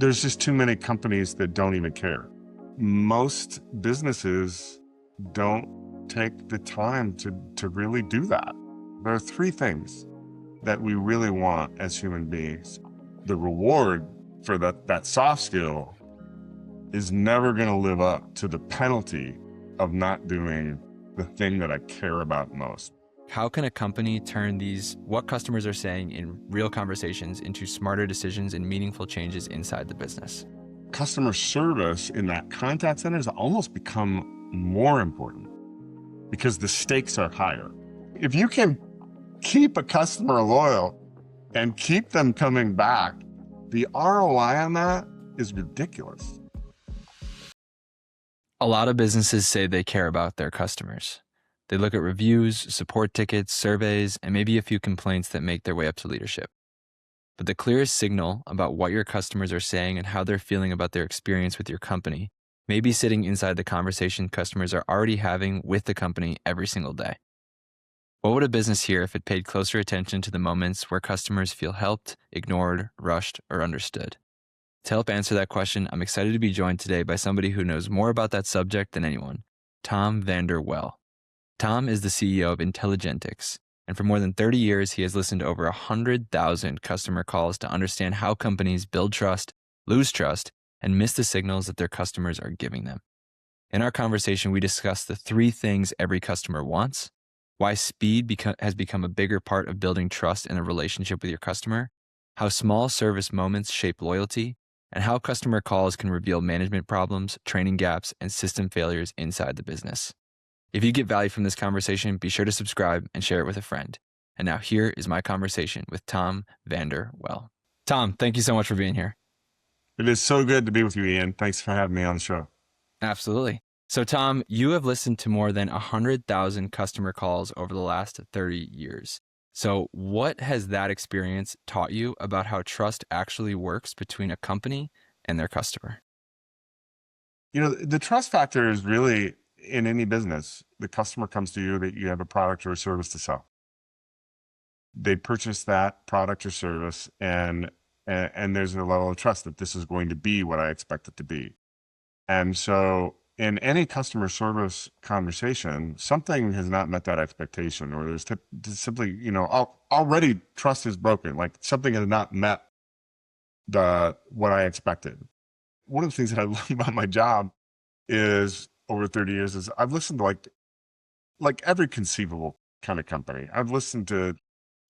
There's just too many companies that don't even care. Most businesses don't take the time to really do that. There are three things that we really want as human beings. The reward for that soft skill is never going to live up to the penalty of not doing the thing that I care about most. How can a company turn what customers are saying in real conversations into smarter decisions and meaningful changes inside the business? Customer service in that contact center has almost become more important because the stakes are higher. If you can keep a customer loyal and keep them coming back, the ROI on that is ridiculous. A lot of businesses say they care about their customers. They look at reviews, support tickets, surveys, and maybe a few complaints that make their way up to leadership. But the clearest signal about what your customers are saying and how they're feeling about their experience with your company may be sitting inside the conversation customers are already having with the company every single day. What would a business hear if it paid closer attention to the moments where customers feel helped, ignored, rushed, or understood? To help answer that question, I'm excited to be joined today by somebody who knows more about that subject than anyone, Tom Vander Well. Tom is the CEO of Intelligentix, and for more than 30 years, he has listened to over 100,000 customer calls to understand how companies build trust, lose trust, and miss the signals that their customers are giving them. In our conversation, we discussed the three things every customer wants, why speed has become a bigger part of building trust in a relationship with your customer, how small service moments shape loyalty, and how customer calls can reveal management problems, training gaps, and system failures inside the business. If you get value from this conversation, be sure to subscribe and share it with a friend. And now here is my conversation with Tom Vander Well. Tom, thank you so much for being here. It is so good to be with you, Ian. Thanks for having me on the show. Absolutely. So Tom, you have listened to more than 100,000 customer calls over the last 30 years. So what has that experience taught you about how trust actually works between a company and their customer? The trust factor is really in any business. The customer comes to you that you have a product or a service to sell. They purchase that product or service and there's a level of trust that this is going to be what I expect it to be. And so in any customer service conversation, something has not met that expectation, or there's simply, already trust is broken. Like something has not met what I expected. One of the things that I love about my job is over 30 years is I've listened to like every conceivable kind of company. I've listened to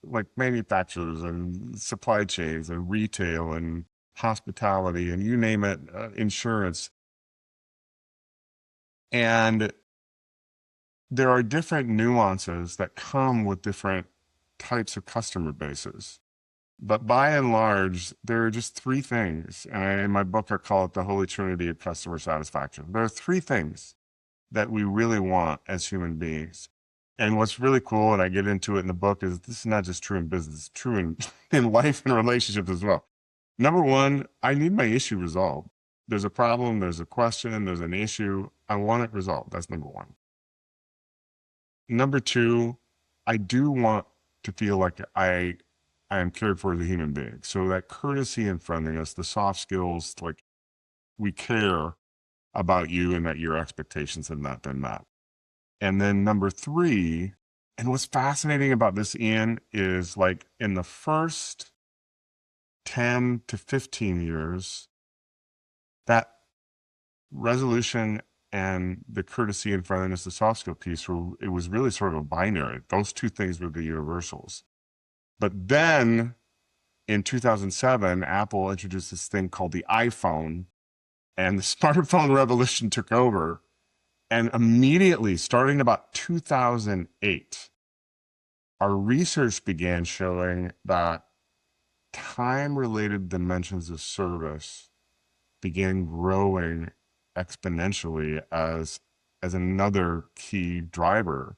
like manufacturers and supply chains and retail and hospitality and you name it, insurance. And there are different nuances that come with different types of customer bases. But by and large, there are just three things. And in my book, I call it the Holy Trinity of customer satisfaction. There are three things that we really want as human beings. And what's really cool, and I get into it in the book, is this is not just true in business, it's true in life and relationships as well. Number one, I need my issue resolved. There's a problem, there's a question, there's an issue. I want it resolved. That's number one. Number two, I do want to feel like I am cared for as a human being. So that courtesy and friendliness, the soft skills, like we care about you and that your expectations have not been met. And then number three, and what's fascinating about this, Ian, is like in the first 10 to 15 years, that resolution and the courtesy and friendliness, the soft skill piece, it was really sort of a binary. Those two things were the universals. But then in 2007, Apple introduced this thing called the iPhone, and the smartphone revolution took over. And immediately, starting about 2008, our research began showing that time-related dimensions of service began growing exponentially as another key driver.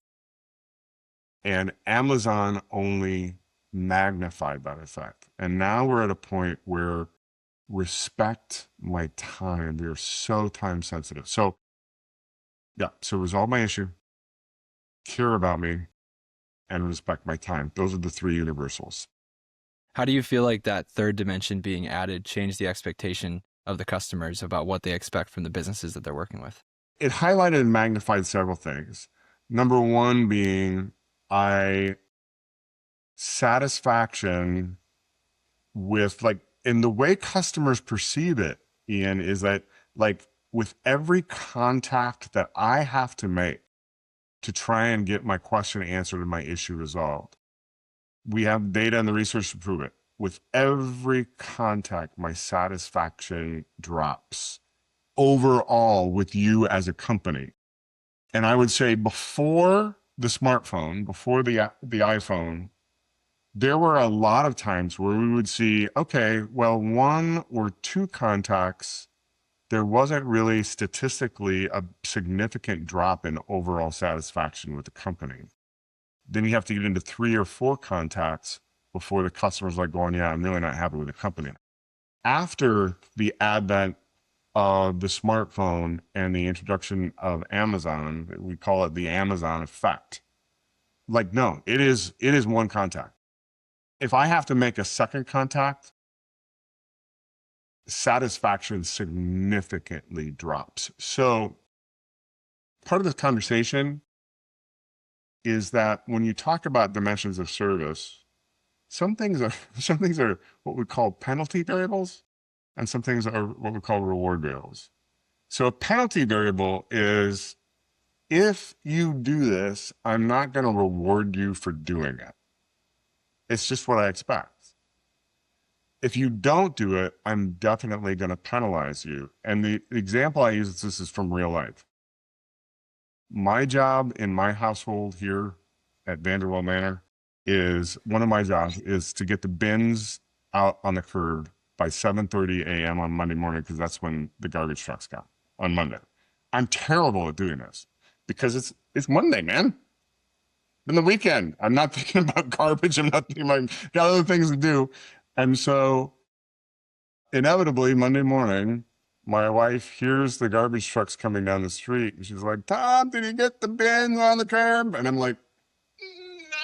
And Amazon only magnified that effect. And now we're at a point where respect my time. We are so time sensitive. So resolve my issue, care about me, and respect my time. Those are the three universals. How do you feel like that third dimension being added changed the expectation of the customers about what they expect from the businesses that they're working with? It highlighted and magnified several things. Number one being I satisfaction with like in the way customers perceive it, Ian, is that like with every contact that I have to make to try and get my question answered and my issue resolved, we have data and the research to prove it. With every contact, my satisfaction drops overall with you as a company. And I would say before the smartphone, before the iPhone, there were a lot of times where we would see, okay, well, one or two contacts, there wasn't really statistically a significant drop in overall satisfaction with the company. Then you have to get into three or four contacts before the customer's like going, yeah, I'm really not happy with the company. After the advent of the smartphone and the introduction of Amazon, we call it the Amazon effect. Like, no, it is one contact. If I have to make a second contact, satisfaction significantly drops. So part of this conversation is that when you talk about dimensions of service, some things are what we call penalty variables, and some things are what we call reward variables. So a penalty variable is if you do this, I'm not going to reward you for doing it. It's just what I expect. If you don't do it, I'm definitely going to penalize you. And the example I use, this is from real life. My job in my household here at Vander Well Manor is one of my jobs is to get the bins out on the curb by 7:30 a.m. on Monday morning, because that's when the garbage trucks come on Monday. I'm terrible at doing this because it's Monday, man. In the weekend, I'm not thinking about garbage. I'm not thinking about got other things to do. And so inevitably Monday morning, my wife hears the garbage trucks coming down the street. And she's like, Tom, did you get the bins on the curb? And I'm like,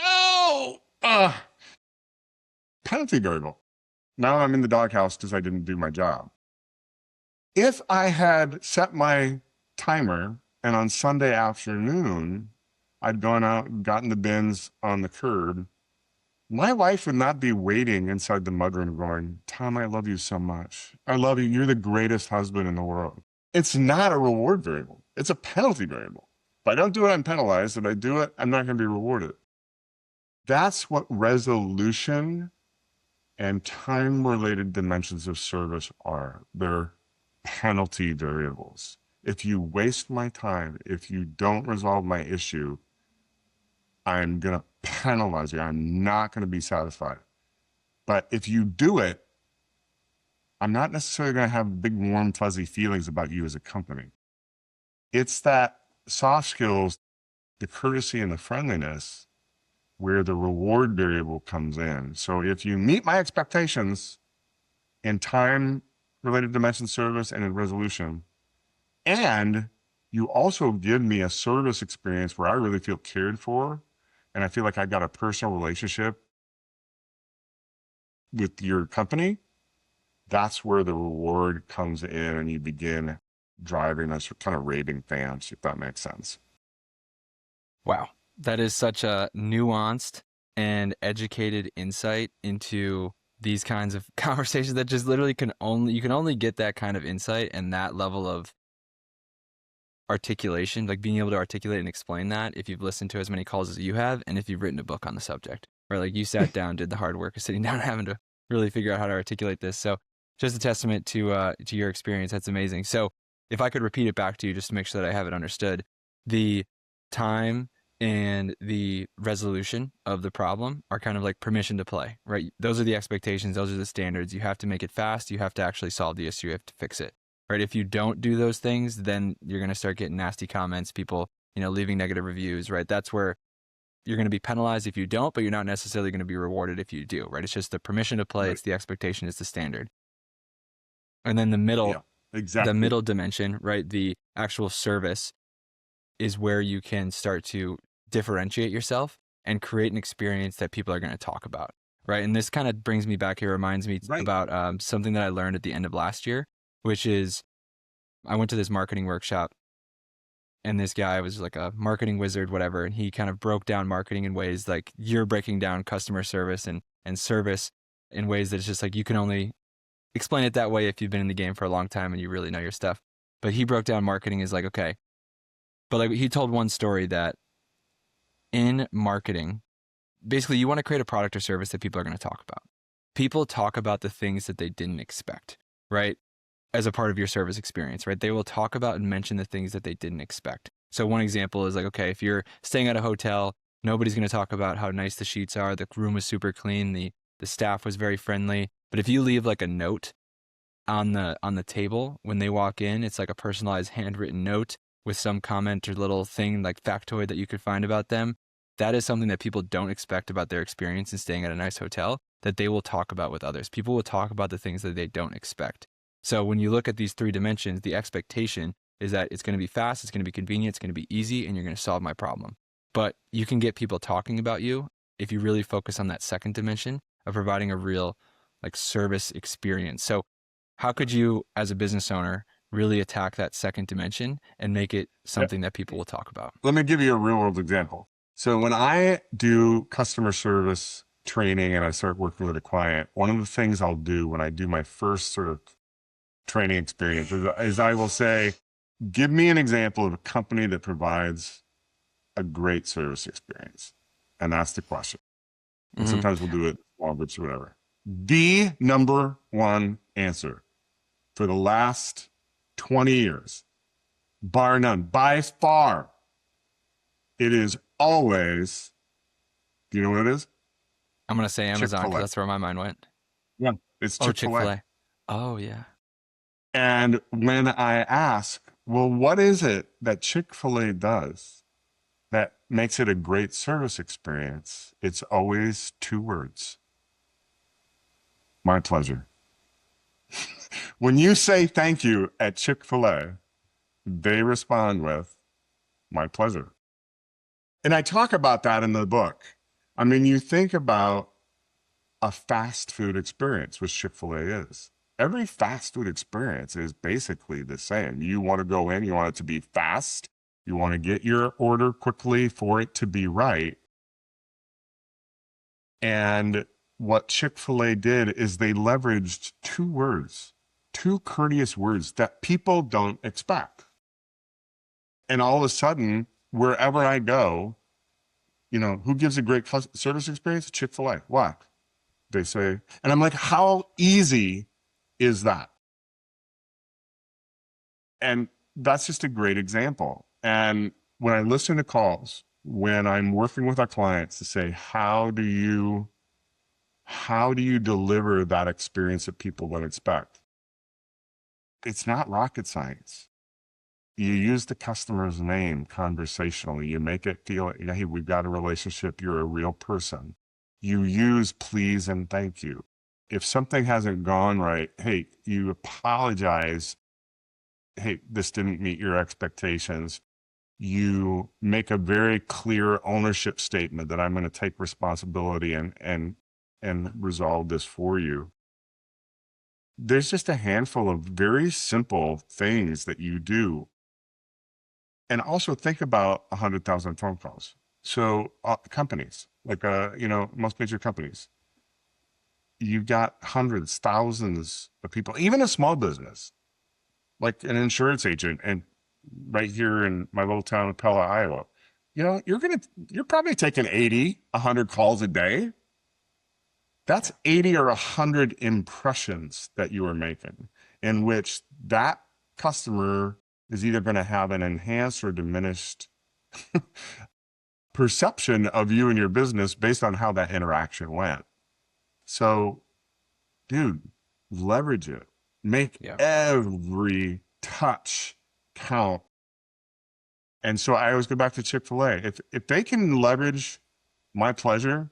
no. Penalty variable. Now I'm in the doghouse because I didn't do my job. If I had set my timer and on Sunday afternoon, I'd gone out and gotten the bins on the curb, my wife would not be waiting inside the mudroom going, Tom, I love you so much. I love you. You're the greatest husband in the world. It's not a reward variable. It's a penalty variable. If I don't do it, I'm penalized. If I do it, I'm not going to be rewarded. That's what resolution and time-related dimensions of service are. They're penalty variables. If you waste my time, if you don't resolve my issue, I'm going to penalize you. I'm not going to be satisfied. But if you do it, I'm not necessarily going to have big, warm, fuzzy feelings about you as a company. It's that soft skills, the courtesy and the friendliness, where the reward variable comes in. So if you meet my expectations in time-related dimension service and in resolution, and you also give me a service experience where I really feel cared for, and I feel like I got a personal relationship with your company, that's where the reward comes in and you begin driving us kind of raving fans, if that makes sense. Wow. That is such a nuanced and educated insight into these kinds of conversations that just literally you can only get that kind of insight and that level of articulation, like being able to articulate and explain that if you've listened to as many calls as you have and if you've written a book on the subject, or like you sat down, did the hard work of sitting down and having to really figure out how to articulate this. So just a testament to your experience. That's amazing. So if I could repeat it back to you just to make sure that I have it understood, the time and the resolution of the problem are kind of like permission to play, right? Those are the expectations. Those are the standards. You have to make it fast. You have to actually solve the issue. You have to fix it, right? If you don't do those things, then you're going to start getting nasty comments, people, leaving negative reviews, right? That's where you're going to be penalized if you don't, but you're not necessarily going to be rewarded if you do, right? It's just the permission to play. Right. It's the expectation. It's the standard. And then the middle, Yeah, exactly. the middle dimension, right? The actual service is where you can start to differentiate yourself and create an experience that people are going to talk about. right? And this kind of brings me back here, reminds me Right. about something that I learned at the end of last year, which is I went to this marketing workshop, and this guy was like a marketing wizard, whatever, and he kind of broke down marketing in ways like you're breaking down customer service and service in ways that it's just like you can only explain it that way if you've been in the game for a long time and you really know your stuff. But he broke down marketing as like, okay, but like he told one story that in marketing, basically you want to create a product or service that people are going to talk about. People talk about the things that they didn't expect, right? As a part of your service experience, right? They will talk about and mention the things that they didn't expect. So one example is like, okay, if you're staying at a hotel, nobody's going to talk about how nice the sheets are, the room was super clean, the staff was very friendly. But if you leave like a note on the table when they walk in, it's like a personalized handwritten note with some comment or little thing like factoid that you could find about them. That is something that people don't expect about their experience in staying at a nice hotel that they will talk about with others. People will talk about the things that they don't expect. So when you look at these three dimensions, the expectation is that it's going to be fast, it's going to be convenient, it's going to be easy, and you're going to solve my problem. But you can get people talking about you if you really focus on that second dimension of providing a real like service experience. So how could you, as a business owner, really attack that second dimension and make it Yeah. something that people will talk about? Let me give you a real world example. So when I do customer service training and I start working with a client, one of the things I'll do when I do my first sort of training experience is I will say, give me an example of a company that provides a great service experience. And that's the question. And Mm-hmm. sometimes we'll do it small groups or whatever. The number one answer for the last 20 years, bar none, by far, it is always, do you know what it is? I'm going to say Amazon because Chick-fil-A. that's where my mind went. Yeah, it's Oh, Chick-fil-A. Chick-fil-A. Oh, yeah. And when I ask, well, what is it that Chick-fil-A does that makes it a great service experience? It's always two words. My pleasure. When you say thank you at Chick-fil-A, they respond with, my pleasure. And I talk about that in the book. I mean, you think about a fast food experience, which Chick-fil-A is. Every fast food experience is basically the same. You want to go in, you want it to be fast, you want to get your order quickly for it to be right. And what Chick-fil-A did is they leveraged two words, two courteous words that people don't expect. And all of a sudden, wherever I go, you know, who gives a great service experience? Chick-fil-A. Why? They say, and I'm like, how easy is that? And that's just a great example. And when I listen to calls, when I'm working with our clients to say, how do you deliver that experience that people would expect? It's not rocket science. You use the customer's name conversationally. You make it feel, hey, we've got a relationship. You're a real person. You use please and thank you. If something hasn't gone right, hey, you apologize. Hey, this didn't meet your expectations. You make a very clear ownership statement that I'm going to take responsibility and resolve this for you. There's just a handful of very simple things that you do. And also think about 100,000 phone calls. So companies, like, most major companies, you've got hundreds, thousands of people, even a small business, like an insurance agent, and right here in my little town of Pella, Iowa, you're probably taking 80, 100 calls a day. That's 80 or 100 impressions that you are making, in which that customer is either going to have an enhanced or diminished perception of you and your business based on how that interaction went. So, dude, leverage it. Make every touch count. And so I always go back to Chick-fil-A. If they can leverage my pleasure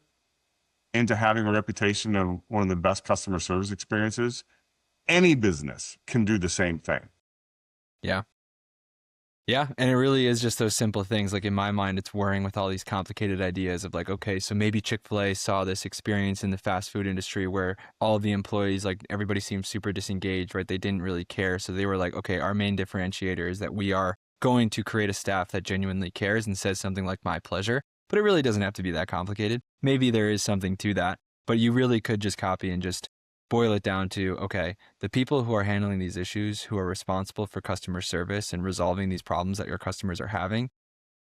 into having a reputation of one of the best customer service experiences, any business can do the same thing. Yeah. Yeah, and it really is just those simple things. Like in my mind, it's worrying with all these complicated ideas of like, okay, so maybe Chick-fil-A saw this experience in the fast food industry where all the employees, like everybody seemed super disengaged, right? They didn't really care. So they were like, okay, our main differentiator is that we are going to create a staff that genuinely cares and says something like my pleasure. But it really doesn't have to be that complicated. Maybe there is something to that, but you really could just copy and just boil it down to, okay, the people who are handling these issues, who are responsible for customer service and resolving these problems that your customers are having,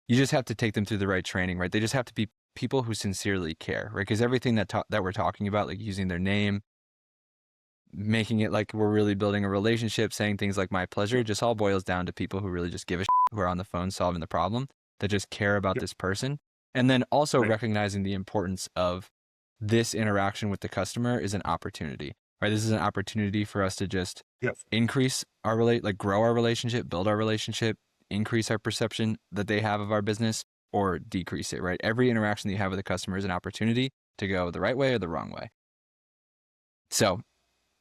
you just have to take them through the right training, right? They just have to be people who sincerely care, right? Because everything that we're talking about, like using their name, making it like we're really building a relationship, saying things like my pleasure, just all boils down to people who really just give a shit, who are on the phone solving the problem, that just care about Yep. this person. And then also Right. recognizing the importance of this interaction with the customer is an opportunity, right? This is an opportunity for us to just Yep. increase our like grow our relationship, build our relationship, increase our perception that they have of our business, or decrease it, right? Every interaction that you have with a customer is an opportunity to go the right way or the wrong way. So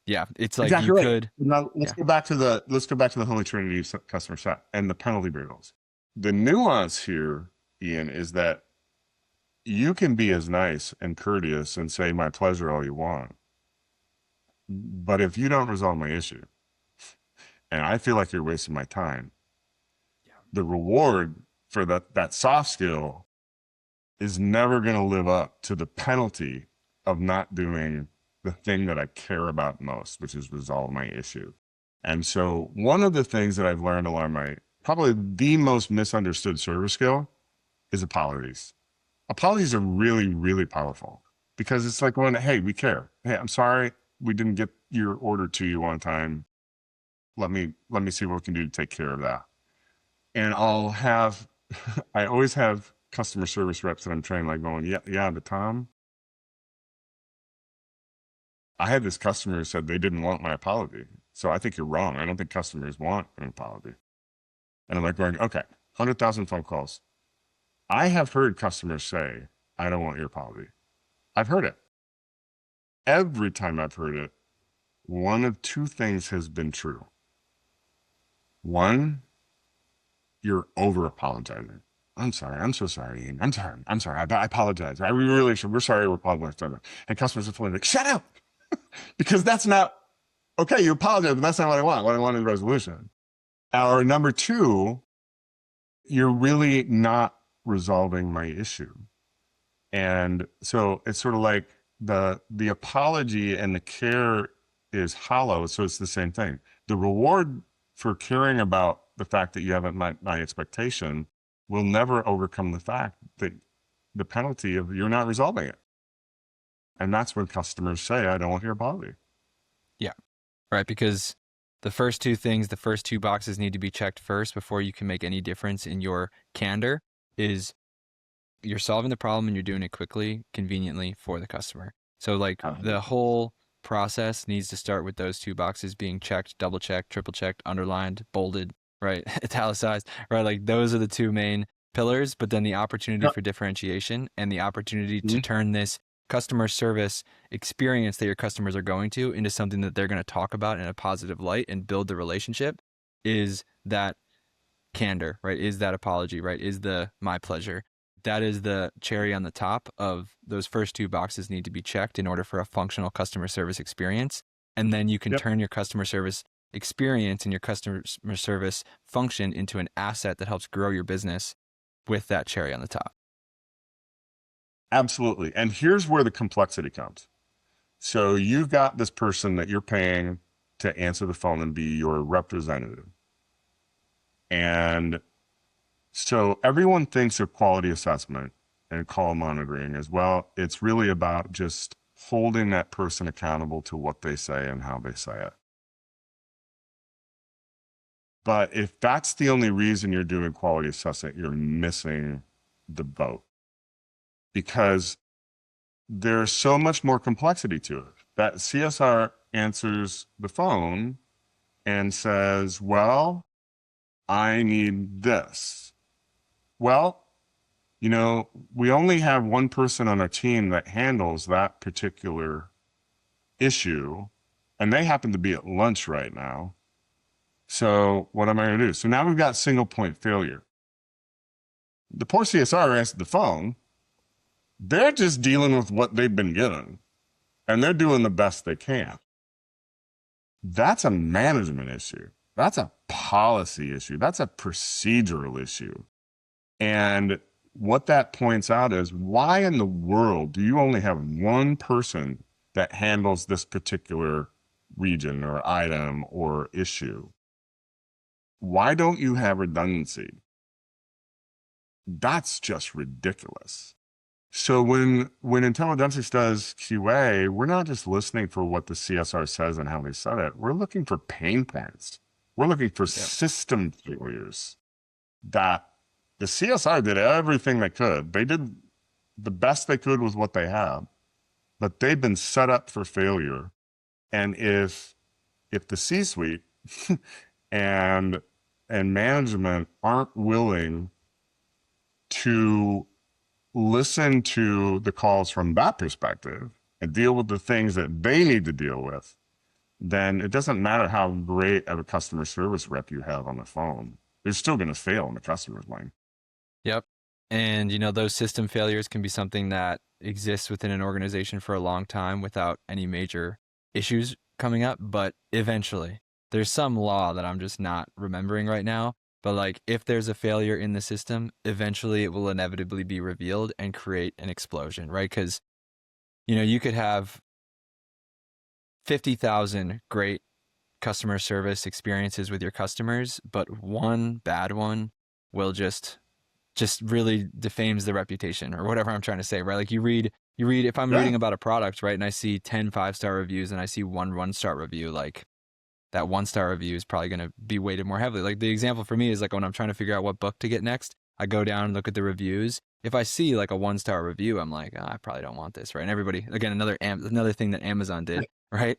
yeah, it's like you Exactly right. could, Now yeah, let's go back to the Holy Trinity of customer set and the penalty barrels. The nuance here, Ian, is that you can be as nice and courteous and say my pleasure all you want, but if you don't resolve my issue and I feel like you're wasting my time, the reward for that soft skill is never going to live up to the penalty of not doing the thing that I care about most, which is resolve my issue. And so one of the things that I've learned along my, probably the most misunderstood service skill is apologies. Apologies are really, really powerful because it's like going, hey, we care. Hey, I'm sorry we didn't get your order to you on time. Let me see what we can do to take care of that. And I'll have I always have customer service reps that I'm training like going, yeah, but Tom, I had this customer who said they didn't want my apology. So I think you're wrong. I don't think customers want an apology. And I'm like going, okay, 100,000 phone calls. I have heard customers say, I don't want your apology. I've heard it. Every time I've heard it, one of two things has been true. One, you're over apologizing. I'm sorry. I'm so sorry. Ian. I'm sorry. I'm sorry. I apologize. We really should. We're sorry. We're apologizing. And customers are feeling like, shut up. Because that's not, okay, you apologize, but that's not what I want. What I want is resolution. Or number two, you're really not resolving my issue. And so it's sort of like the apology and the care is hollow. So it's the same thing. The reward for caring about the fact that you haven't met my expectation will never overcome the fact that the penalty of you're not resolving it. And that's when customers say, I don't want your apology. yeah, right. Because the first two things, the first two boxes need to be checked first before you can make any difference in your candor is you're solving the problem and you're doing it quickly, conveniently for the customer. So like the whole process needs to start with those two boxes being checked, double checked, triple checked, underlined, bolded, right? Italicized, right? Like those are the two main pillars, but then the opportunity Yep. for differentiation and the opportunity to Mhm. turn this customer service experience that your customers are going to into something that they're going to talk about in a positive light and build the relationship is that candor, right? Is that apology, right? Is the my pleasure. That is the cherry on the top of those first two boxes need to be checked in order for a functional customer service experience. And then you can Yep. turn your customer service experience and your customer service function into an asset that helps grow your business with that cherry on the top. Absolutely. And here's where the complexity comes. So you've got this person that you're paying to answer the phone and be your representative. And so everyone thinks of quality assessment and call monitoring as well. It's really about just holding that person accountable to what they say and how they say it. But if that's the only reason you're doing quality assessment, you're missing the boat because there's so much more complexity to it. That CSR answers the phone and says, well, I need this. Well, we only have one person on our team that handles that particular issue, and they happen to be at lunch right now. So what am I going to do? So now we've got single point failure. The poor CSR answered the phone. They're just dealing with what they've been given, and they're doing the best they can. That's a management issue. That's a policy issue. That's a procedural issue. And what that points out is, why in the world do you only have one person that handles this particular region or item or issue? Why don't you have redundancy? That's just ridiculous. So when Intellidensis does QA, we're not just listening for what the CSR says and how they said it. We're looking for pain points. We're looking for system failures that the CSR did everything they could. They did the best they could with what they had, but they've been set up for failure. And if the C-suite and management aren't willing to listen to the calls from that perspective and deal with the things that they need to deal with, then it doesn't matter how great of a customer service rep you have on the phone. They're still going to fail in the customer's line. Yep. And, those system failures can be something that exists within an organization for a long time without any major issues coming up. But eventually, there's some law that I'm just not remembering right now. But like, if there's a failure in the system, eventually it will inevitably be revealed and create an explosion, right? Because, you could have 50,000 great customer service experiences with your customers, but one bad one will just really defames the reputation or whatever I'm trying to say, right? Like you read, if I'm reading about a product, right, and I see 10 5-star reviews and I see one 1-star review, like that 1-star review is probably going to be weighted more heavily. Like the example for me is like when I'm trying to figure out what book to get next, I go down and look at the reviews. If I see like a 1-star review, I'm like, I probably don't want this, right? And everybody, again, another thing that Amazon did, right?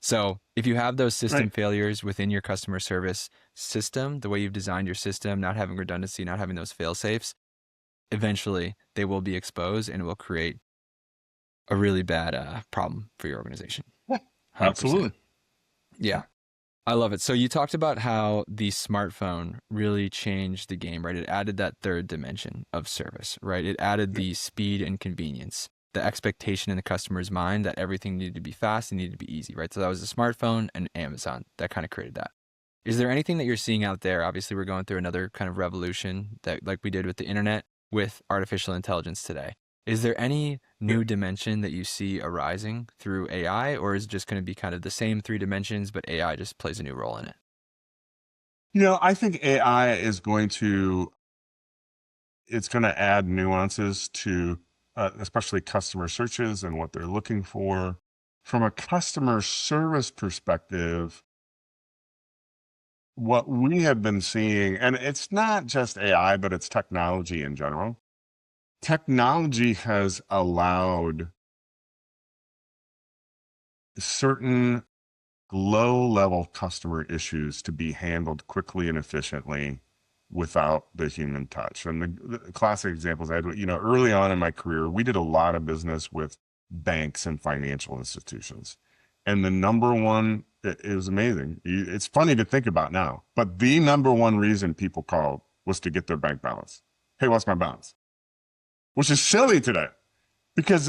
So if you have those system failures within your customer service system, the way you've designed your system, not having redundancy, not having those fail safes, eventually they will be exposed and it will create a really bad problem for your organization. 100%. Absolutely. Yeah. I love it. So you talked about how the smartphone really changed the game, right? It added that third dimension of service, right? It added the speed and convenience, the expectation in the customer's mind that everything needed to be fast and needed to be easy, right? So that was the smartphone and Amazon that kind of created that. Is there anything that you're seeing out there? Obviously, we're going through another kind of revolution that, like we did with the internet, with artificial intelligence today. Is there any new dimension that you see arising through AI, or is it just going to be kind of the same 3 dimensions, but AI just plays a new role in it? I think AI is it's going to add nuances to especially customer searches and what they're looking for. From a customer service perspective, what we have been seeing, and it's not just AI, but it's technology in general. Technology has allowed certain low-level customer issues to be handled quickly and efficiently without the human touch. And the classic examples I had, early on in my career, we did a lot of business with banks and financial institutions. And the number one, it was amazing. It's funny to think about now, but the number one reason people called was to get their bank balance. Hey, what's my balance? Which is silly today because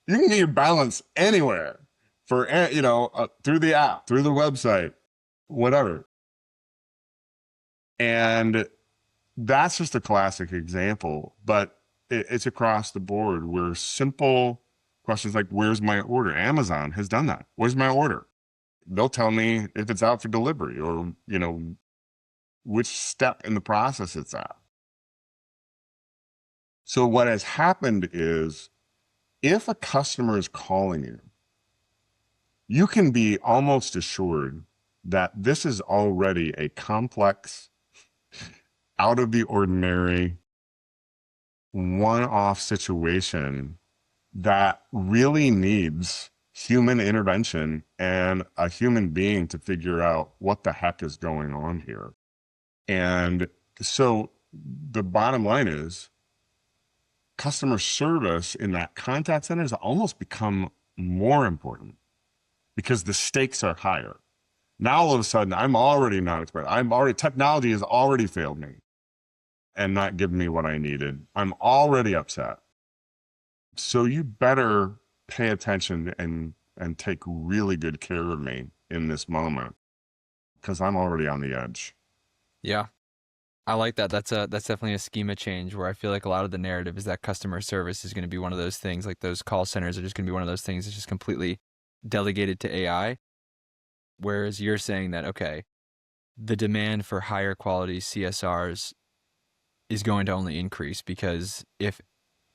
you can get your balance anywhere for, through the app, through the website, whatever. And that's just a classic example, but it's across the board where simple questions like, where's my order? Amazon has done that. Where's my order? They'll tell me if it's out for delivery or, which step in the process it's at. So what has happened is if a customer is calling you, you can be almost assured that this is already a complex, out of the ordinary, one-off situation that really needs human intervention and a human being to figure out what the heck is going on here. And so the bottom line is customer service in that contact center has almost become more important because the stakes are higher. Now all of a sudden, I'm already not expert. Technology has already failed me and not given me what I needed. I'm already upset. So you better pay attention and take really good care of me in this moment because I'm already on the edge. Yeah. I like that. That's definitely a schema change where I feel like a lot of the narrative is that customer service is going to be one of those things, like those call centers are just going to be one of those things that's just completely delegated to AI. Whereas you're saying that, okay, the demand for higher quality CSRs is going to only increase because if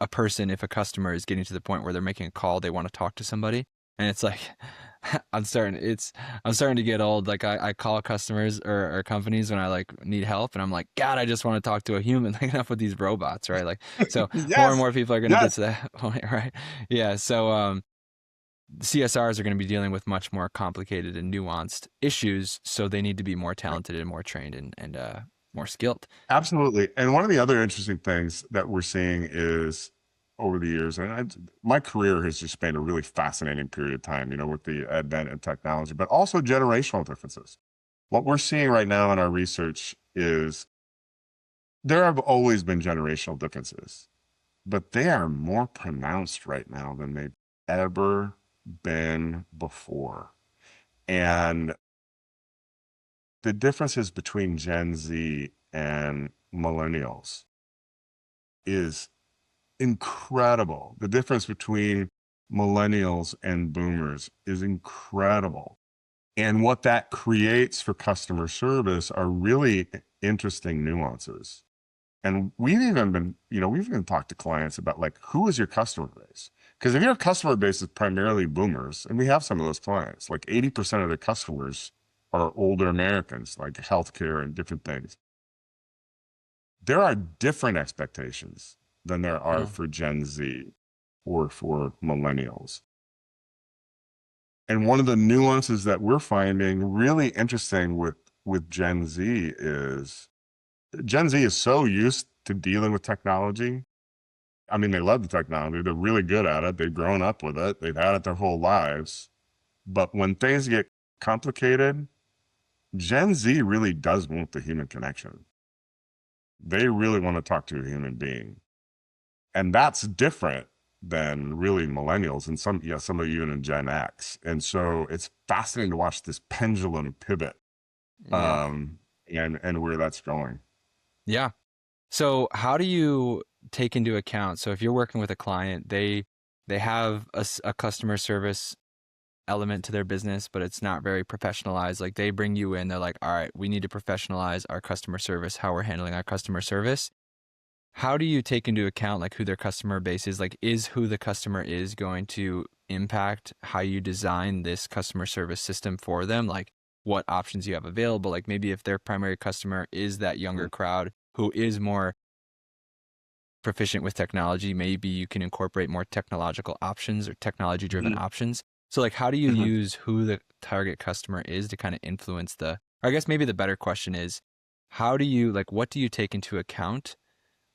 a customer is getting to the point where they're making a call, they want to talk to somebody, and it's like I'm starting to get old. Like I call customers or companies when I like need help, and I'm like, God, I just want to talk to a human. Like enough with these robots, right? Like so more and Yes, more people are going to get yes, to that point, right? Yeah. So CSRs are going to be dealing with much more complicated and nuanced issues, so they need to be more talented and more trained and more skilled. absolutely. And one of the other interesting things that we're seeing is over the years, and my career has just been a really fascinating period of time, with the advent of technology, but also generational differences. What we're seeing right now in our research is there have always been generational differences, but they are more pronounced right now than they've ever been before. And the differences between Gen Z and millennials is incredible. The difference between millennials and boomers is incredible. And what that creates for customer service are really interesting nuances. And we've even talked to clients about like, who is your customer base? Because if your customer base is primarily boomers, and we have some of those clients, like 80% of their customers are older Americans, like healthcare and different things. There are different expectations than there are Yeah. for Gen Z or for millennials. And one of the nuances that we're finding really interesting with Gen Z is Gen Z is so used to dealing with technology. I mean, they love the technology. They're really good at it. They've grown up with it. They've had it their whole lives. But when things get complicated, Gen Z really does want the human connection. They really want to talk to a human being. And that's different than really millennials and some of you in Gen X. And so it's fascinating to watch this pendulum pivot Yeah. um, and where that's going. Yeah. So how do you take into account? So if you're working with a client, they have a customer service element to their business, but it's not very professionalized. Like they bring you in, they're like, all right, we need to professionalize our customer service, how we're handling our customer service. How do you take into account like who their customer base is? Like, is who the customer is going to impact how you design this customer service system for them? Like what options you have available? Like maybe if their primary customer is that younger crowd who is more proficient with technology, maybe you can incorporate more technological options or technology driven Mhm. options. So like how do you Mhm. use who the target customer is to kind of influence the or I guess maybe the better question is how do you like what do you take into account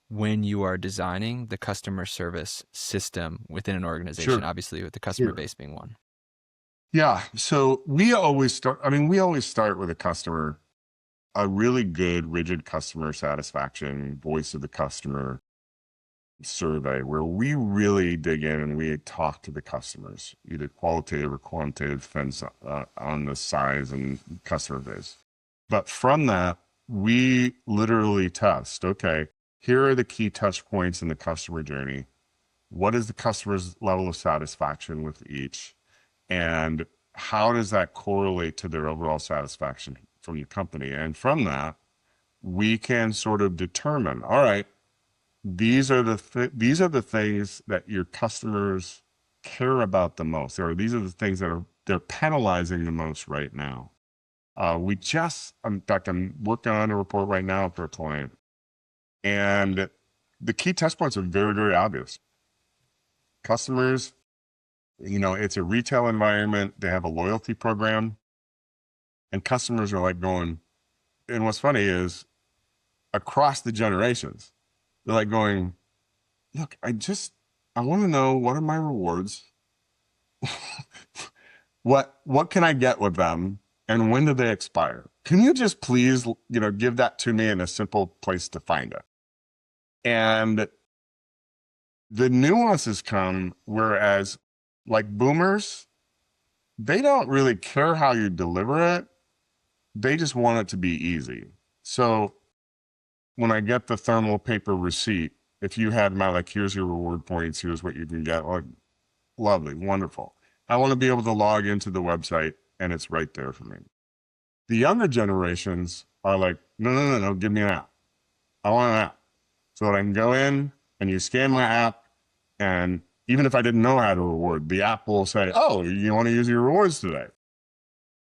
when you are designing the customer service system within an organization, Sure. obviously with the customer Sure. base being one. Yeah. So we always start with a customer, a really good, rigid customer satisfaction, voice of the customer survey where we really dig in and we talk to the customers, either qualitative or quantitative, depends on the size and customer base. But from that, we literally test, okay, here are the key touch points in the customer journey. What is the customer's level of satisfaction with each? And how does that correlate to their overall satisfaction from your company? And from that, we can sort of determine, all right, these are the things that your customers care about the most, or these are the things that they're penalizing the most right now. In fact, I'm working on a report right now for a client, and the key touch points are very, very obvious. Customers, it's a retail environment. They have a loyalty program, and customers are like going. And what's funny is across the generations, they're like going, "Look, I want to know what are my rewards." What can I get with them? And when do they expire? Can you just please, give that to me in a simple place to find it? And the nuances come, whereas like boomers, they don't really care how you deliver it. They just want it to be easy. So when I get the thermal paper receipt, if you had my, like, here's your reward points, here's what you can get, like, lovely, wonderful. I want to be able to log into the website and it's right there for me. The younger generations are like, no, no, no, no, give me an app. I want an app so that I can go in and you scan my app. And even if I didn't know how to reward, the app will say, oh, you want to use your rewards today.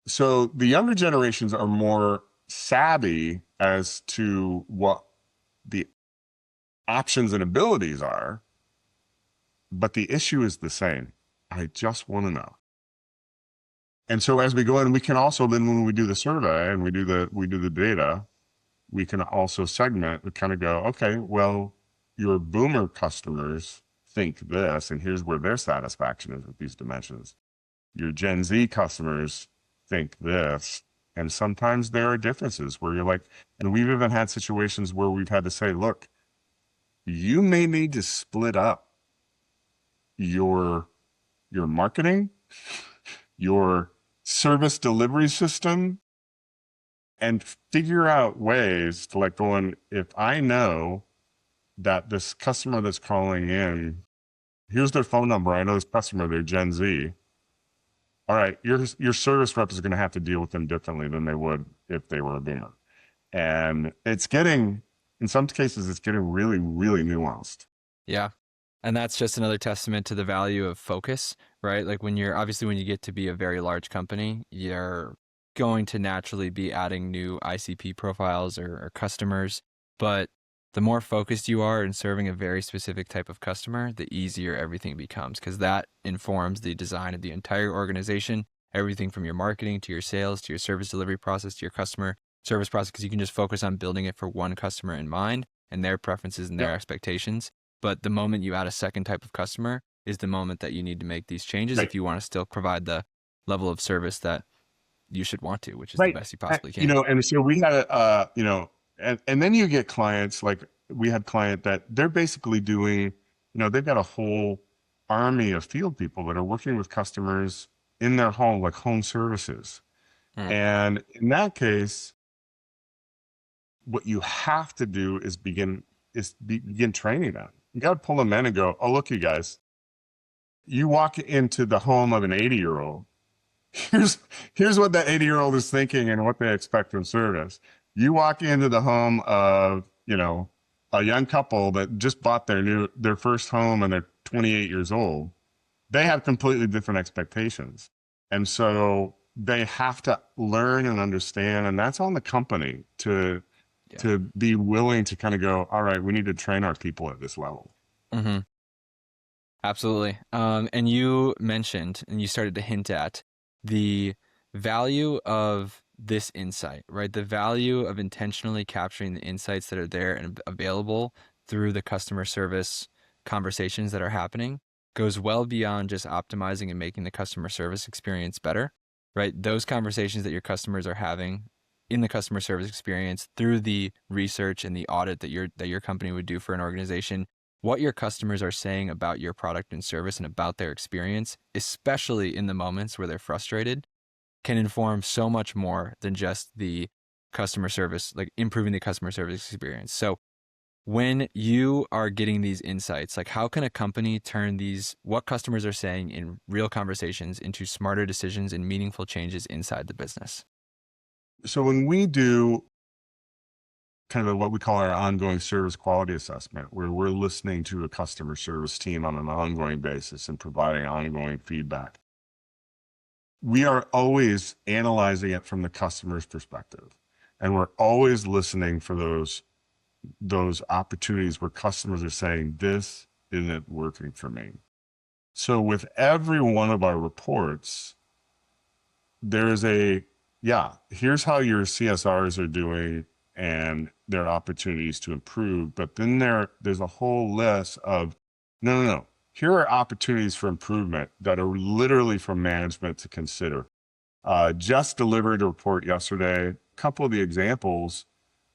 So the younger generations are more savvy as to what the options and abilities are, but the issue is the same. I just want to know. And so as we go in, we can also then, when we do the survey and we do the data, we can also segment and kind of go, okay, well, your boomer customers think this, and here's where their satisfaction is with these dimensions. Your Gen Z customers think this. And sometimes there are differences where you're like, and we've even had situations where we've had to say, look, you may need to split up your marketing, your service delivery system, and figure out ways to, like, going, if I know that this customer that's calling in, here's their phone number. I know this customer, they're Gen Z. All right, your service rep is going to have to deal with them differently than they would if they were a boomer. And in some cases, it's getting really, really nuanced. Yeah. And that's just another testament to the value of focus, right? Like when you get to be a very large company, you're going to naturally be adding new ICP profiles or customers. But the more focused you are in serving a very specific type of customer, the easier everything becomes, because that informs the design of the entire organization, everything from your marketing to your sales to your service delivery process to your customer service process, because you can just focus on building it for one customer in mind and their preferences and their expectations. But the moment you add a second type of customer is the moment that you need to make these changes if you want to still provide the level of service that you should want to, which is the best you possibly can. And so we had and then you get clients, like we had client that they're basically doing, they've got a whole army of field people that are working with customers in their home, like home services. And in that case, what you have to do is begin training them. You got to pull them in and go, oh, look, you guys, you walk into the home of an 80-year-old. Here's what that 80-year-old is thinking and what they expect from service. You walk into the home of, a young couple that just bought their first home and they're 28 years old. They have completely different expectations. And so they have to learn and understand, and that's on the company to be willing to kind of go, all right, we need to train our people at this level. Mm-hmm. Absolutely. And you mentioned, and you started to hint at, the value of this insight, right? The value of intentionally capturing the insights that are there and available through the customer service conversations that are happening goes well beyond just optimizing and making the customer service experience better, right? Those conversations that your customers are having in the customer service experience through the research and the audit that your company would do for an organization, what your customers are saying about your product and service and about their experience, especially in the moments where they're frustrated, can inform so much more than just the customer service, like improving the customer service experience. So when you are getting these insights, like how can a company turn what customers are saying in real conversations into smarter decisions and meaningful changes inside the business? So when we do kind of what we call our ongoing service quality assessment, where we're listening to a customer service team on an ongoing basis and providing ongoing feedback, we are always analyzing it from the customer's perspective. And we're always listening for those opportunities where customers are saying, this isn't working for me. So with every one of our reports, there's here's how your CSRs are doing and there are opportunities to improve. But then there's a whole list of, no. Here are opportunities for improvement that are literally for management to consider. Just delivered a report yesterday. A couple of the examples,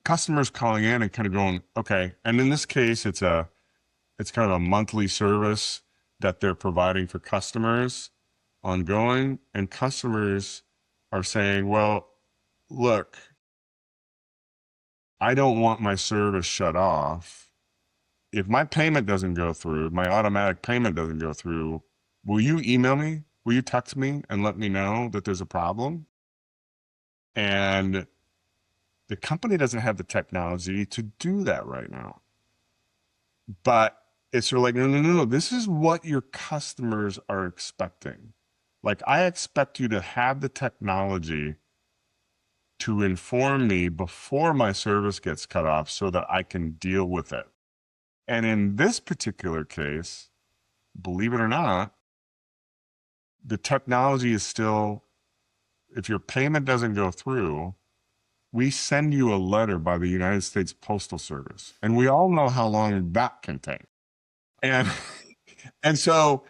customers calling in and kind of going, okay. And in this case, it's kind of a monthly service that they're providing for customers ongoing. And customers are saying, well, look, I don't want my service shut off. If my payment doesn't go through, my automatic payment doesn't go through, will you email me? Will you text me and let me know that there's a problem? And the company doesn't have the technology to do that right now. But it's sort of like, no, no, no, no. This is what your customers are expecting. Like, I expect you to have the technology to inform me before my service gets cut off so that I can deal with it. And in this particular case, believe it or not, the technology is still, if your payment doesn't go through, we send you a letter by the United States Postal Service. And we all know how long that can take. And and so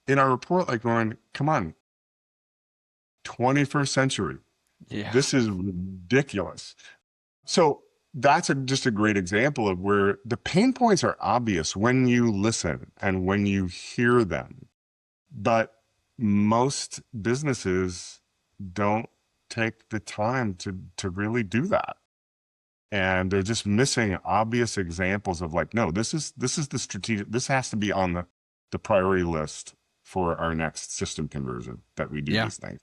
in our report, like going, come on, 21st century. Yeah. This is ridiculous. So that's just a great example of where the pain points are obvious when you listen and when you hear them. But most businesses don't take the time to really do that. And they're just missing obvious examples of like, no, this is the strategic, this has to be on the priority list for our next system conversion that we do these things.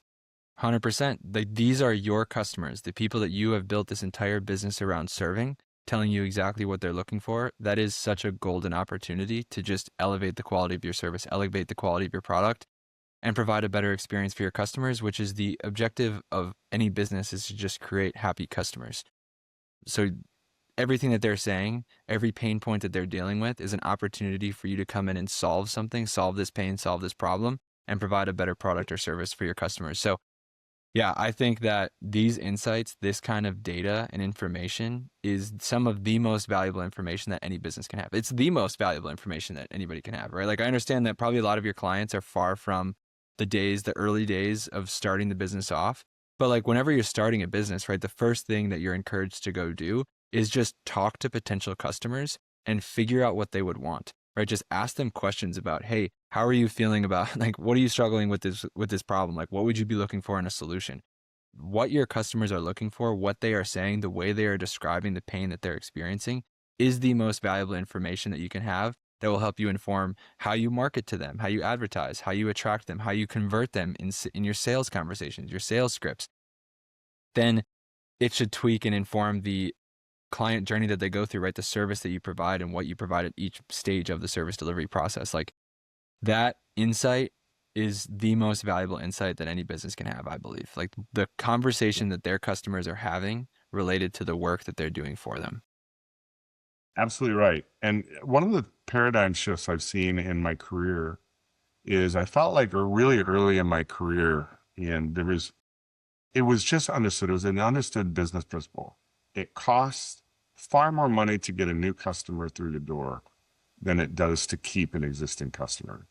100%. These are your customers, the people that you have built this entire business around serving, telling you exactly what they're looking for. That is such a golden opportunity to just elevate the quality of your service, elevate the quality of your product, and provide a better experience for your customers, which is the objective of any business, is to just create happy customers. So everything that they're saying, every pain point that they're dealing with is an opportunity for you to come in and solve something, solve this pain, solve this problem, and provide a better product or service for your customers. So yeah, I think that these insights, this kind of data and information is some of the most valuable information that any business can have. It's the most valuable information that anybody can have, right? Like, I understand that probably a lot of your clients are far from the early days of starting the business off. But like, whenever you're starting a business, right, the first thing that you're encouraged to go do is just talk to potential customers and figure out what they would want, right? Just ask them questions about, hey, how are you feeling about, like, what are you struggling with this problem? Like, what would you be looking for in a solution? What your customers are looking for, what they are saying, the way they are describing the pain that they're experiencing is the most valuable information that you can have that will help you inform how you market to them, how you advertise, how you attract them, how you convert them in your sales conversations, your sales scripts. Then it should tweak and inform the client journey that they go through, right? The service that you provide and what you provide at each stage of the service delivery process. Like, that insight is the most valuable insight that any business can have, I believe. Like, the conversation that their customers are having related to the work that they're doing for them. Absolutely right. And one of the paradigm shifts I've seen in my career is I felt like really early in my career, and it was just understood. It was an understood business principle. It costs far more money to get a new customer through the door than it does to keep an existing customer.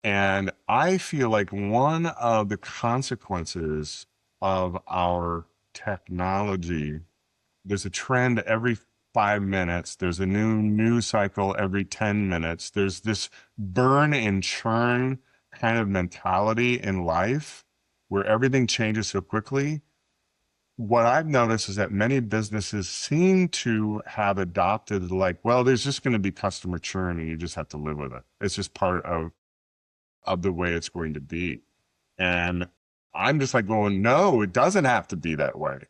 And I feel like one of the consequences of our technology, there's a trend every 5 minutes. There's a new news cycle every 10 minutes. There's this burn and churn kind of mentality in life where everything changes so quickly. What I've noticed is that many businesses seem to have adopted like, well, there's just going to be customer churn and you just have to live with it. It's just part of the way it's going to be. And I'm just like going, no, it doesn't have to be that way.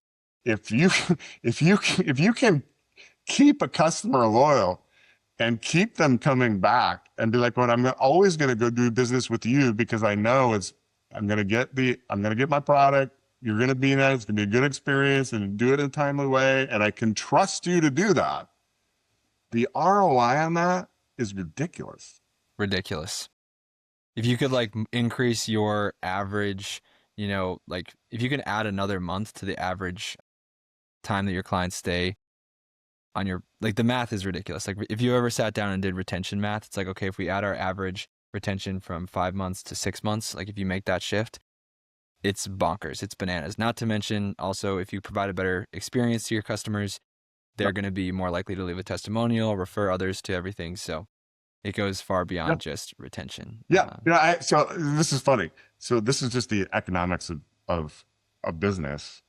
If you if you can keep a customer loyal and keep them coming back and be like, well, I'm always going to go do business with you because I know I'm going to get my product. You're going to be there. It's going to be a good experience and do it in a timely way. And I can trust you to do that. The ROI on that is ridiculous. Ridiculous. If you could like increase your average, like if you can add another month to the average time that your clients stay on your, like, the math is ridiculous. Like, if you ever sat down and did retention math, it's like, okay, if we add our average retention from 5 months to 6 months, like if you make that shift, it's bonkers. It's bananas. Not to mention also if you provide a better experience to your customers, they're Yep. going to be more likely to leave a testimonial, refer others to everything. So it goes far beyond Yep. just retention. Yeah. So this is funny. So this is just the economics of a business.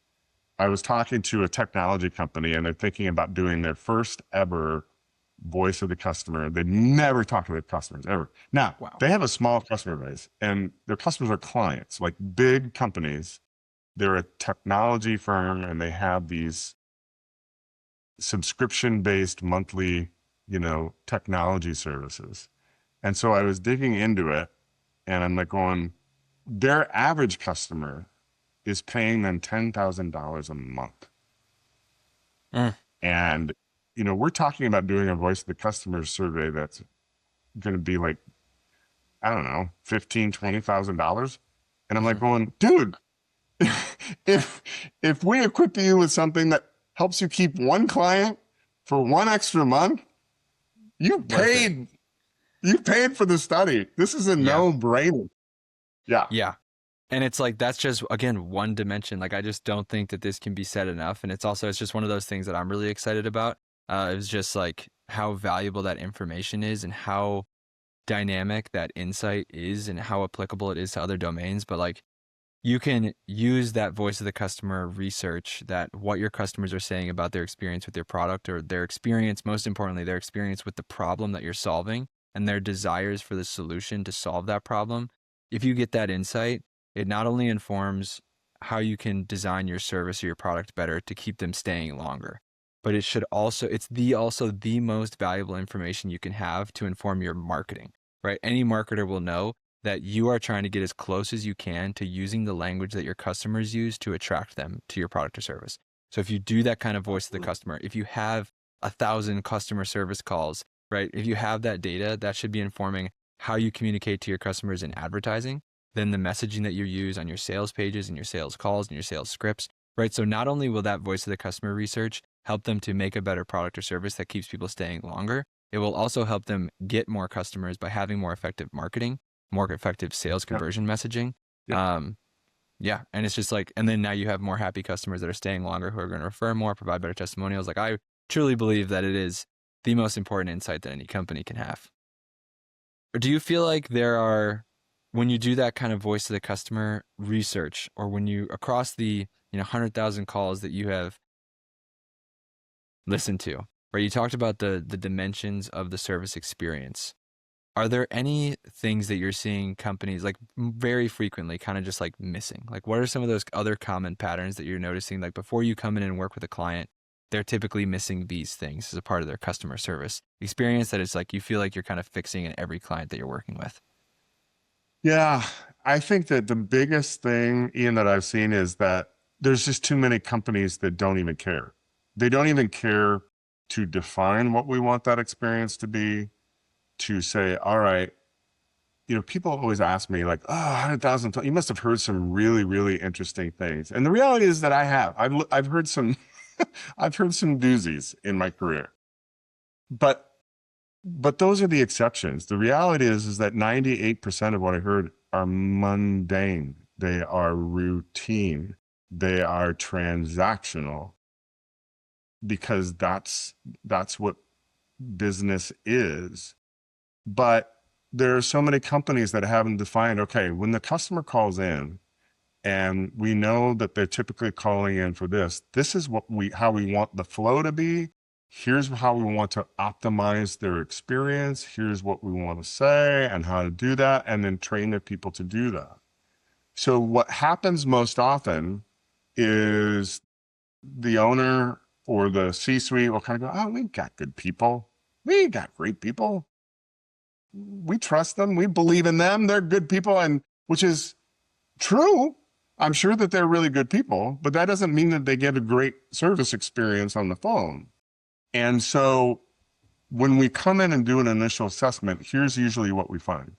I was talking to a technology company and they're thinking about doing their first ever voice of the customer. They never talk to their customers ever. Now, Wow. they have a small customer base and their customers are clients, like big companies. They're a technology firm and they have these subscription-based monthly, technology services. And so I was digging into it and I'm like going, their average customer is paying them $10,000 a month. Mm. And, we're talking about doing a voice of the customer survey that's going to be like, I don't know, $15,000, $20,000. And I'm like Mhm. going, dude, if if we equip you with something that helps you keep one client for one extra month, you Worth it. paid you paid for the study. This is a Yeah. no-brainer. Yeah. Yeah. And it's like, that's just, again, one dimension. Like, I just don't think that this can be said enough. And it's just one of those things that I'm really excited about. It was just like how valuable that information is and how dynamic that insight is and how applicable it is to other domains. But like, you can use that voice of the customer research, that what your customers are saying about their experience with your product, or their experience, most importantly, their experience with the problem that you're solving and their desires for the solution to solve that problem. If you get that insight, it not only informs how you can design your service or your product better to keep them staying longer, but it's also the most valuable information you can have to inform your marketing, right? Any marketer will know that you are trying to get as close as you can to using the language that your customers use to attract them to your product or service. So if you do that kind of voice of the customer, if you have 1,000 customer service calls, right? If you have that data, that should be informing how you communicate to your customers in advertising, then the messaging that you use on your sales pages and your sales calls and your sales scripts, right? So not only will that voice of the customer research help them to make a better product or service that keeps people staying longer, it will also help them get more customers by having more effective marketing, more effective sales Yep. conversion messaging. Yep. Um, yeah. And it's just like, and then now you have more happy customers that are staying longer, who are going to refer more, provide better testimonials. Like, I truly believe that it is the most important insight that any company can have. Or do you feel like when you do that kind of voice of the customer research, or when you, across the, 100,000 calls that you have listened to, right? You talked about the dimensions of the service experience. Are there any things that you're seeing companies like very frequently kind of just like missing? Like, what are some of those other common patterns that you're noticing? Like, before you come in and work with a client, they're typically missing these things as a part of their customer service experience, that it's like you feel like you're kind of fixing in every client that you're working with. Yeah. I think that the biggest thing, Ian, that I've seen is that there's just too many companies that don't even care. They don't even care to define what we want that experience to be, to say, all right, people always ask me like, oh, 100,000, you must have heard some really, really interesting things. And the reality is that I have. I've heard some, I've heard some doozies in my career. But those are the exceptions. The reality is that 98% of what I heard are mundane. They are routine. They are transactional because that's what business is. But there are so many companies that haven't defined, okay, when the customer calls in and we know that they're typically calling in for this, this is how we want the flow to be. Here's how we want to optimize their experience. Here's what we want to say and how to do that, and then train their people to do that. So what happens most often is the owner or the C-suite will kind of go, oh, we got good people. We got great people. We trust them. We believe in them. They're good people. And which is true. I'm sure that they're really good people, but that doesn't mean that they get a great service experience on the phone. And so when we come in and do an initial assessment, here's usually what we find.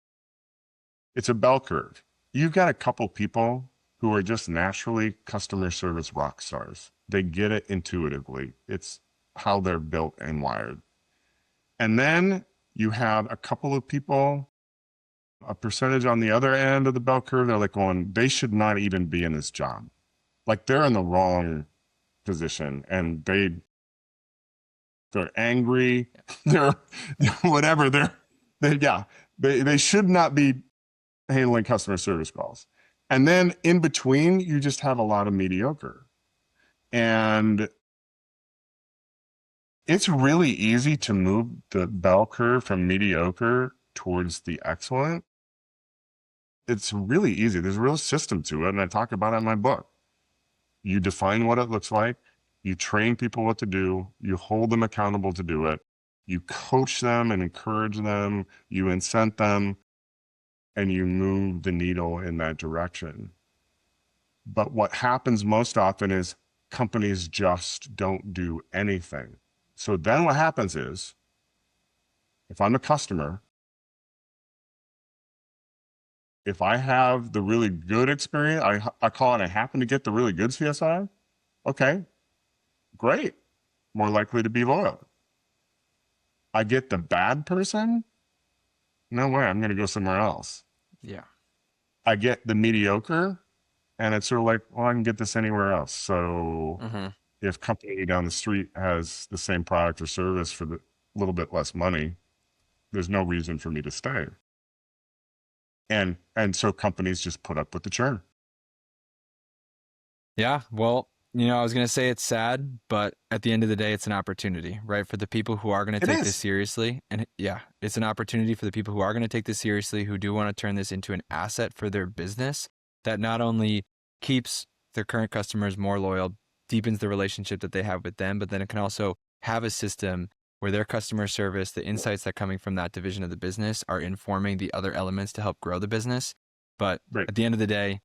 It's a bell curve. You've got a couple people who are just naturally customer service rock stars. They get it intuitively. It's how they're built and wired. And then you have a couple of people a percentage on the other end of the bell curve. They're like going, they should not even be in this job. Like they're in the wrong position and they're angry. They're whatever. Yeah, they should not be handling customer service calls. And then in between, you just have a lot of mediocre. And it's really easy to move the bell curve from mediocre towards the excellent. It's really easy. There's a real system to it. And I talk about it in my book. You define what it looks like. You train people what to do. You hold them accountable to do it. You coach them and encourage them. You incent them and you move the needle in that direction. But what happens most often is companies just don't do anything. So then what happens is, if I'm a customer, if I have the really good experience, I call it, I happen to get the really good CSI, okay, great. More likely to be loyal. I get the bad person, no way, I'm going to go somewhere else. Yeah. I get the mediocre, and it's sort of like, well, I can get this anywhere else. So if company down the street has the same product or service for the little bit less money, there's no reason for me to stay. And so companies just put up with the churn. Yeah. Well, I was going to say it's sad, but at the end of the day, it's an opportunity, right? For the people who are going to take this seriously. And yeah, it's an opportunity for the people who are going to take this seriously, who do want to turn this into an asset for their business that not only keeps their current customers more loyal, deepens the relationship that they have with them, but then it can also have a system where their customer service, the insights that are coming from that division of the business are informing the other elements to help grow the business. But at the end of the day,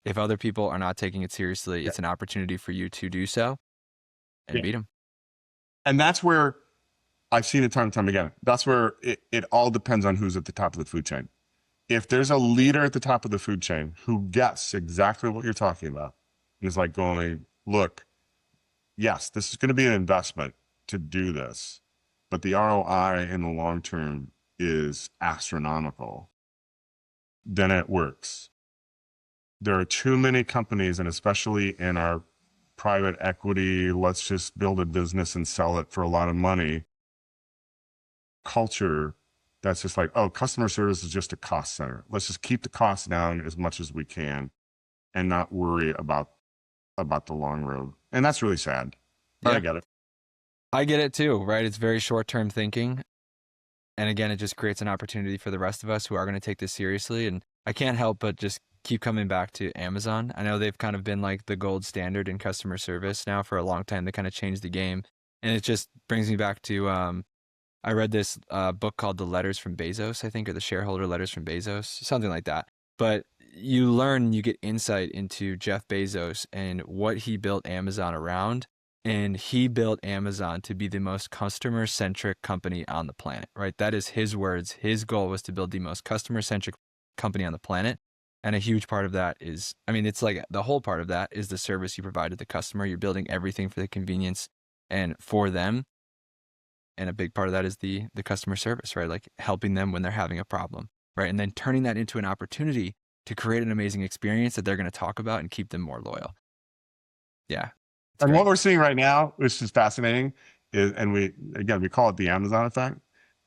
if other people are not taking it seriously, it's an opportunity for you to do so and beat them. And that's where I've seen it time and time again. That's where it all depends on who's at the top of the food chain. If there's a leader at the top of the food chain who gets exactly what you're talking about, and is like going, look, yes, this is going to be an investment to do this, but the ROI in the long term is astronomical, then it works. There are too many companies, and especially in our private equity, let's just build a business and sell it for a lot of money culture, that's just like, oh, customer service is just a cost center. Let's just keep the costs down as much as we can and not worry about the long road. And that's really sad. But I get it. I get it too, right? It's very short-term thinking. And again, it just creates an opportunity for the rest of us who are going to take this seriously. And I can't help but just keep coming back to Amazon. I know they've kind of been like the gold standard in customer service now for a long time. They kind of changed the game. And it just brings me back to, I read this book called The Letters from Bezos, I think, or The Shareholder Letters from Bezos, something like that. But you learn, you get insight into Jeff Bezos and what he built Amazon around. And he built Amazon to be the most customer-centric company on the planet, right? That is his words. His goal was to build the most customer-centric company on the planet. And a huge part of that is, I mean, it's like the whole part of that is the service you provide to the customer. You're building everything for the convenience and for them. And a big part of that is the customer service, right? Like helping them when they're having a problem, right? And then turning that into an opportunity to create an amazing experience that they're going to talk about and keep them more loyal. Yeah. And what we're seeing right now, which is fascinating, is, and we call it the Amazon effect,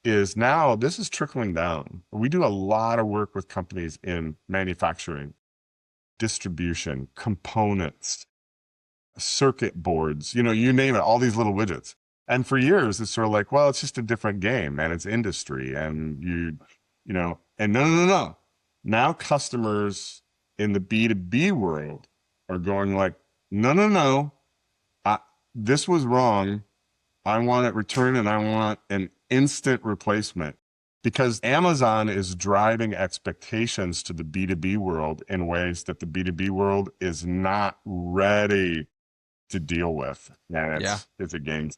is now this is trickling down. We do a lot of work with companies in manufacturing, distribution, components, circuit boards, you name it, all these little widgets. And for years, it's sort of like, well, it's just a different game and it's industry. And and no. Now customers in the B2B world are going like, no. This was wrong. I want it returned and I want an instant replacement, because Amazon is driving expectations to the B2B world in ways that the B2B world is not ready to deal with. And it's a game.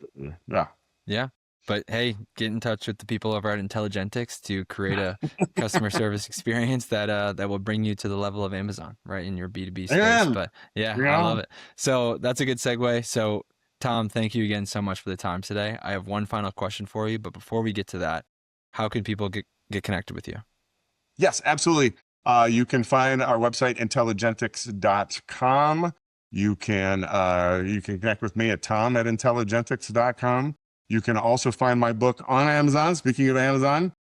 Yeah. But hey, get in touch with the people over at Intelligentix to create a customer service experience that will bring you to the level of Amazon, right, in your B2B space. But I love it. So that's a good segue. So Tom, thank you again so much for the time today. I have one final question for you, but before we get to that, how can people get connected with you? Yes, absolutely. You can find our website, intelligentics.com. You can connect with me at tom@intelligentics.com. You can also find my book on Amazon. Speaking of Amazon,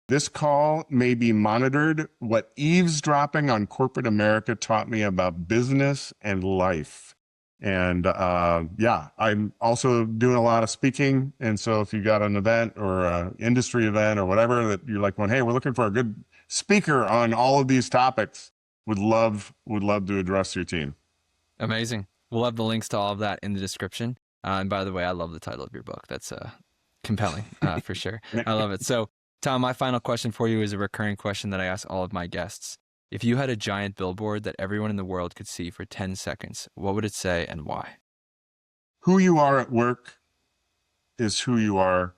this call may be monitored. What eavesdropping on corporate America taught me about business and life. And yeah, I'm also doing a lot of speaking. And so if you got an event or an industry event or whatever that you're like, hey, we're looking for a good speaker on all of these topics, would love to address your team. Amazing. We'll have the links to all of that in the description. And by the way, I love the title of your book. That's compelling for sure. I love it. So, Tom, my final question for you is a recurring question that I ask all of my guests. If you had a giant billboard that everyone in the world could see for 10 seconds, what would it say and why? Who you are at work is who you are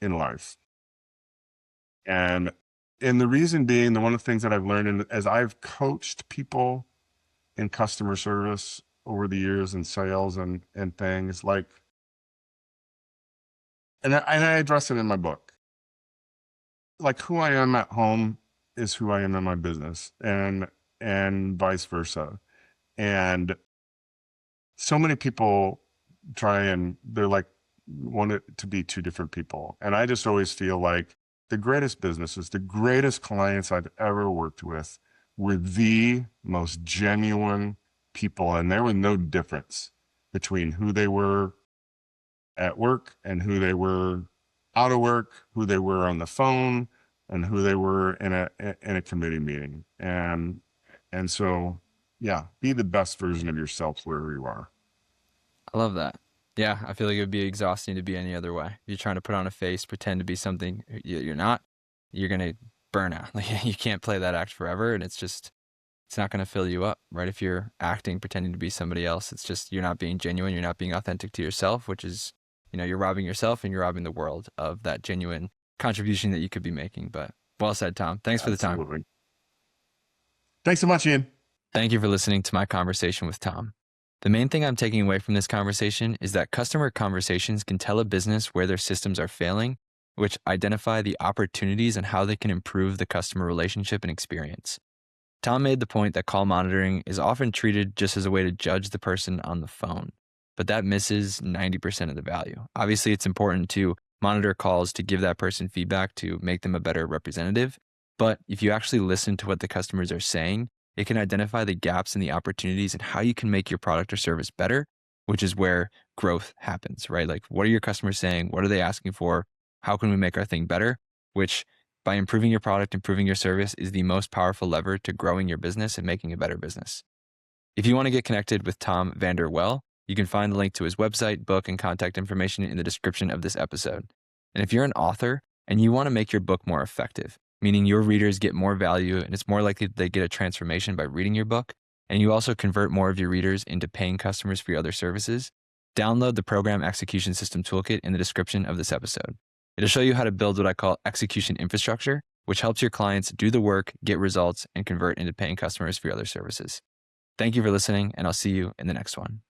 in life. And the reason being, one of the things that I've learned as I've coached people in customer service over the years and sales and things like, and I address it in my book, like who I am at home is who I am in my business, and vice versa. And so many people try and they're like, want it to be two different people. And I just always feel like the greatest businesses, the greatest clients I've ever worked with were the most genuine people. And there was no difference between who they were at work and who they were out of work, who they were on the phone, and who they were in a committee meeting. And so, yeah, be the best version of yourself wherever you are. I love that. Yeah, I feel like it would be exhausting to be any other way. If you're trying to put on a face, pretend to be something you're not, you're going to burn out. Like, you can't play that act forever, and it's not going to fill you up, right? If you're acting, pretending to be somebody else, it's just, you're not being genuine, you're not being authentic to yourself, which is, you're robbing yourself and you're robbing the world of that genuine contribution that you could be making. But well said, Tom. Thanks for the time. Absolutely. Thanks so much, Ian. Thank you for listening to my conversation with Tom. The main thing I'm taking away from this conversation is that customer conversations can tell a business where their systems are failing, which identify the opportunities and how they can improve the customer relationship and experience. Tom made the point that call monitoring is often treated just as a way to judge the person on the phone, but that misses 90% of the value. Obviously, it's important to monitor calls to give that person feedback to make them a better representative, but if you actually listen to what the customers are saying, it can identify the gaps and the opportunities and how you can make your product or service better, which is where growth happens, right? Like, what are your customers saying? What are they asking for? How can we make our thing better? Which, by improving your product, improving your service, is the most powerful lever to growing your business and making a better business. If you want to get connected with Tom Vander Well, you can find the link to his website, book, and contact information in the description of this episode. And if you're an author and you want to make your book more effective, meaning your readers get more value and it's more likely that they get a transformation by reading your book, and you also convert more of your readers into paying customers for your other services, download the Program Execution System Toolkit in the description of this episode. It'll show you how to build what I call execution infrastructure, which helps your clients do the work, get results, and convert into paying customers for your other services. Thank you for listening, and I'll see you in the next one.